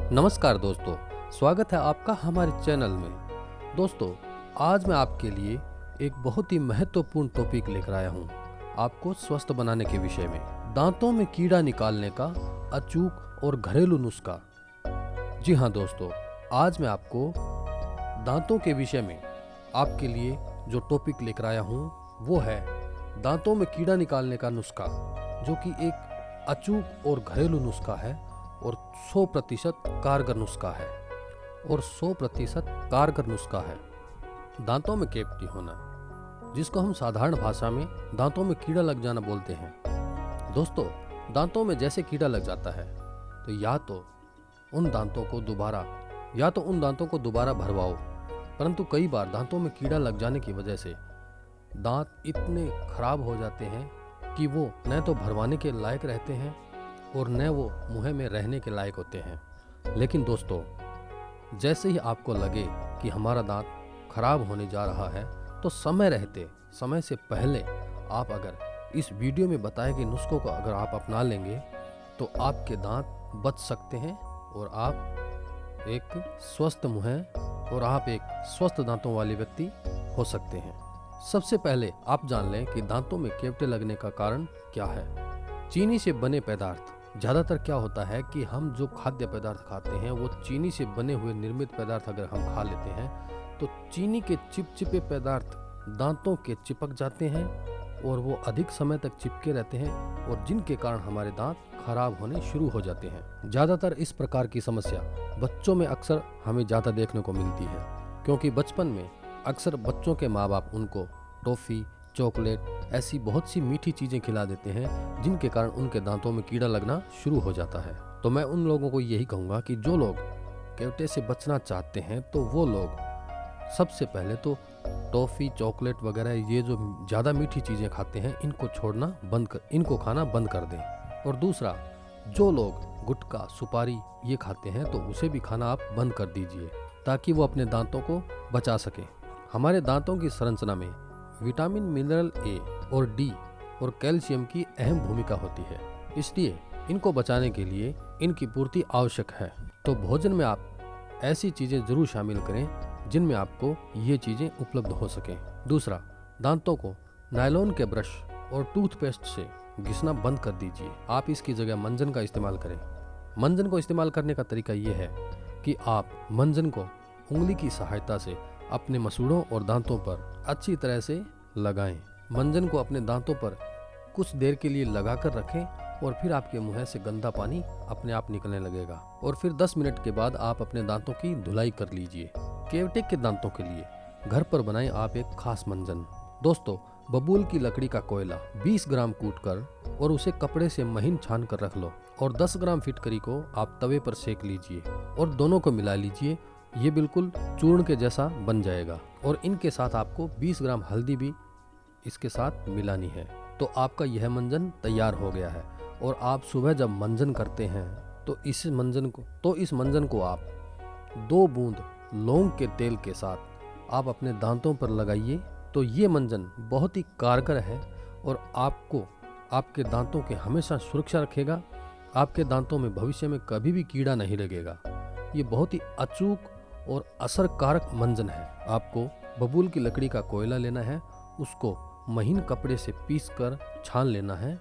नमस्कार दोस्तों, स्वागत है आपका हमारे चैनल में। दोस्तों, आज मैं आपके लिए एक बहुत ही महत्वपूर्ण टॉपिक लेकर आया हूँ, आपको स्वस्थ बनाने के विषय में। दांतों में कीड़ा निकालने का अचूक और घरेलू नुस्खा। जी हाँ दोस्तों, आज मैं आपको दांतों के विषय में आपके लिए जो टॉपिक लेकर आया हूँ वो है दांतों में कीड़ा निकालने का नुस्खा, जो कि एक अचूक और घरेलू नुस्खा है और 100% कारगर नुस्खा है दांतों में कैविटी होना, जिसको हम साधारण भाषा में दांतों में कीड़ा लग जाना बोलते हैं। दोस्तों, दांतों में जैसे कीड़ा लग जाता है तो या तो उन दांतों को दोबारा भरवाओ, परंतु कई बार दांतों में कीड़ा लग जाने की वजह से दांत इतने खराब हो जाते हैं कि वो न तो भरवाने के लायक रहते हैं और न वो मुंह में रहने के लायक होते हैं। लेकिन दोस्तों, जैसे ही आपको लगे कि हमारा दांत खराब होने जा रहा है तो समय से पहले आप अगर इस वीडियो में बताए गए नुस्खों को अगर आप अपना लेंगे तो आपके दांत बच सकते हैं और आप एक स्वस्थ मुंह और आप एक स्वस्थ दांतों वाले व्यक्ति हो सकते हैं। सबसे पहले आप जान लें कि दांतों में कैविटी लगने का कारण क्या है। चीनी से बने पदार्थ। ज़्यादातर क्या होता है कि हम जो खाद्य पदार्थ खाते हैं वो चीनी से बने हुए निर्मित पदार्थ अगर हम खा लेते हैं तो चीनी के चिपचिपे पदार्थ दांतों के चिपक जाते हैं और वो अधिक समय तक चिपके रहते हैं और जिनके कारण हमारे दांत खराब होने शुरू हो जाते हैं। ज़्यादातर इस प्रकार की समस्या बच्चों में अक्सर हमें ज़्यादा देखने को मिलती है, क्योंकि बचपन में अक्सर बच्चों के माँ बाप उनको टॉफ़ी, चॉकलेट, ऐसी बहुत सी मीठी चीज़ें खिला देते हैं जिनके कारण उनके दांतों में कीड़ा लगना शुरू हो जाता है। तो मैं उन लोगों को यही कहूँगा कि जो लोग कैविटी से बचना चाहते हैं तो वो लोग सबसे पहले तो टॉफ़ी, चॉकलेट वगैरह ये जो ज़्यादा मीठी चीज़ें खाते हैं इनको खाना बंद कर दें। और दूसरा, जो लोग गुटखा, सुपारी ये खाते हैं तो उसे भी खाना आप बंद कर दीजिए ताकि वो अपने दांतों को बचा सकें। हमारे दांतों की संरचना में विटामिन, मिनरल ए और डी और कैल्शियम की अहम भूमिका होती है, इसलिए इनको बचाने के लिए इनकी पूर्ति आवश्यक है। तो भोजन में आप ऐसी चीज़ें जरूर शामिल करें जिनमें आपको ये चीज़ें उपलब्ध हो सकें। दूसरा, दांतों को नायलॉन के ब्रश और टूथपेस्ट से घिसना बंद कर दीजिए। आप इसकी जगह मंजन का इस्तेमाल करें। मंजन को इस्तेमाल करने का तरीका ये है कि आप मंजन को उंगली की सहायता से अपने मसूड़ों और दांतों पर अच्छी तरह से लगाएं। मंजन को अपने दांतों पर कुछ देर के लिए लगाकर रखें और फिर आपके मुंह से गंदा पानी अपने आप निकलने लगेगा और फिर 10 मिनट के बाद आप अपने दांतों की धुलाई कर लीजिए। कैविटी के दांतों के लिए घर पर बनाएं आप एक खास मंजन। दोस्तों, बबूल की लकड़ी का कोयला 20 ग्राम कूट कर और उसे कपड़े से महीन छान कर रख लो और 10 ग्राम फिटकरी को आप तवे पर सेक लीजिए और दोनों को मिला लीजिए। ये बिल्कुल चूर्ण के जैसा बन जाएगा और इनके साथ आपको 20 ग्राम हल्दी भी इसके साथ मिलानी है। तो आपका यह मंजन तैयार हो गया है और आप सुबह जब मंजन करते हैं तो इस मंजन को आप 2 बूंद लौंग के तेल के साथ आप अपने दांतों पर लगाइए। तो ये मंजन बहुत ही कारगर है और आपको आपके दांतों के हमेशा सुरक्षा रखेगा। आपके दांतों में भविष्य में कभी भी कीड़ा नहीं लगेगा। ये बहुत ही अचूक और असरकारक मंजन है। आपको बबूल की लकड़ी का कोयला लेना है, उसको महीन कपड़े से पीस कर छान लेना है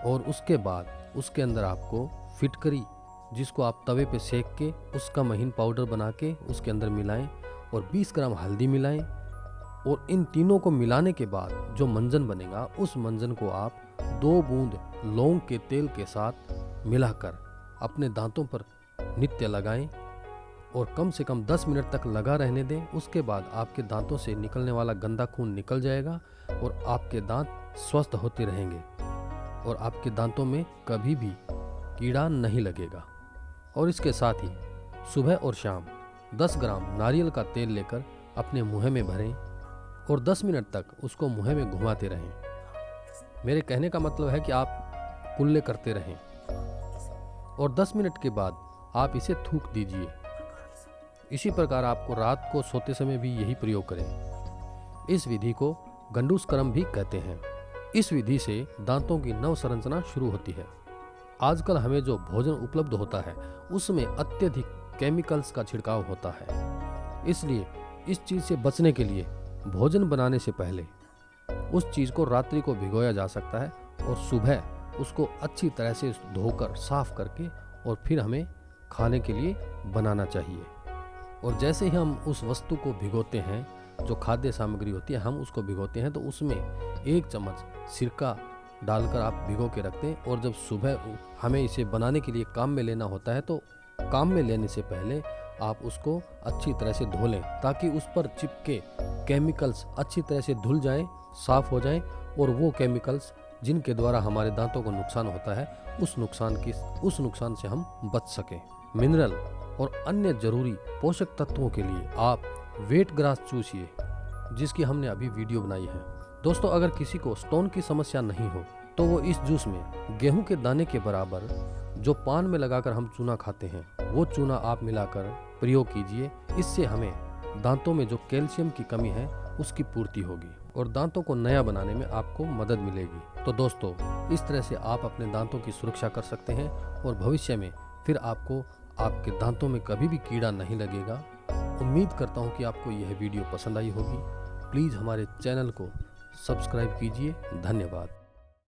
और उसके बाद उसके अंदर आपको फिटकरी, जिसको आप तवे पे सेक के उसका महीन पाउडर बना के उसके अंदर मिलाएं और 20 ग्राम हल्दी मिलाएं और इन तीनों को मिलाने के बाद जो मंजन बनेगा उस मंजन को आप 2 बूंद लौंग के तेल के साथ मिलाकर अपने दांतों पर नित्य लगाएं और कम से कम 10 मिनट तक लगा रहने दें। उसके बाद आपके दांतों से निकलने वाला गंदा खून निकल जाएगा और आपके दांत स्वस्थ होते रहेंगे और आपके दांतों में कभी भी कीड़ा नहीं लगेगा। और इसके साथ ही सुबह और शाम 10 ग्राम नारियल का तेल लेकर अपने मुंह में भरें और 10 मिनट तक उसको मुंह में घुमाते रहें। मेरे कहने का मतलब है कि आप कुल्ले करते रहें और 10 मिनट के बाद आप इसे थूक दीजिए। इसी प्रकार आपको रात को सोते समय भी यही प्रयोग करें। इस विधि को गंडूसकरम भी कहते हैं। इस विधि से दांतों की नव संरचना शुरू होती है। आजकल हमें जो भोजन उपलब्ध होता है उसमें अत्यधिक केमिकल्स का छिड़काव होता है। इसलिए इस चीज़ से बचने के लिए भोजन बनाने से पहले उस चीज़ को रात्रि को भिगोया जा सकता है और सुबह उसको अच्छी तरह से धोकर साफ करके और फिर हमें खाने के लिए बनाना चाहिए। और जैसे ही हम उस वस्तु को भिगोते हैं, जो खाद्य सामग्री होती है, हम उसको भिगोते हैं तो उसमें 1 चम्मच सिरका डालकर आप भिगो के रखते हैं। और जब सुबह हमें इसे बनाने के लिए काम में लेना होता है तो काम में लेने से पहले आप उसको अच्छी तरह से धो लें, ताकि उस पर चिपके केमिकल्स अच्छी तरह से धुल जाएं, साफ हो जाएं और वो केमिकल्स जिनके द्वारा हमारे दांतों को नुकसान होता है उस नुकसान से हम बच सकें। मिनरल और अन्य जरूरी पोषक तत्वों के लिए आप वेट ग्रास चूसिए, जिसकी हमने अभी वीडियो बनाई है। दोस्तों, अगर किसी को स्टोन की समस्या नहीं हो तो वो इस जूस में गेहूं के दाने के बराबर जो पान में लगाकर हम चूना खाते हैं वो चूना आप मिलाकर प्रयोग कीजिए। इससे हमें दांतों में जो कैल्शियम की कमी है उसकी पूर्ति होगी और दांतों को नया बनाने में आपको मदद मिलेगी। तो दोस्तों, इस तरह से आप अपने दांतों की सुरक्षा कर सकते हैं और भविष्य में फिर आपको आपके दांतों में कभी भी कीड़ा नहीं लगेगा। उम्मीद करता हूँ कि आपको यह वीडियो पसंद आई होगी। प्लीज़ हमारे चैनल को सब्सक्राइब कीजिए। धन्यवाद।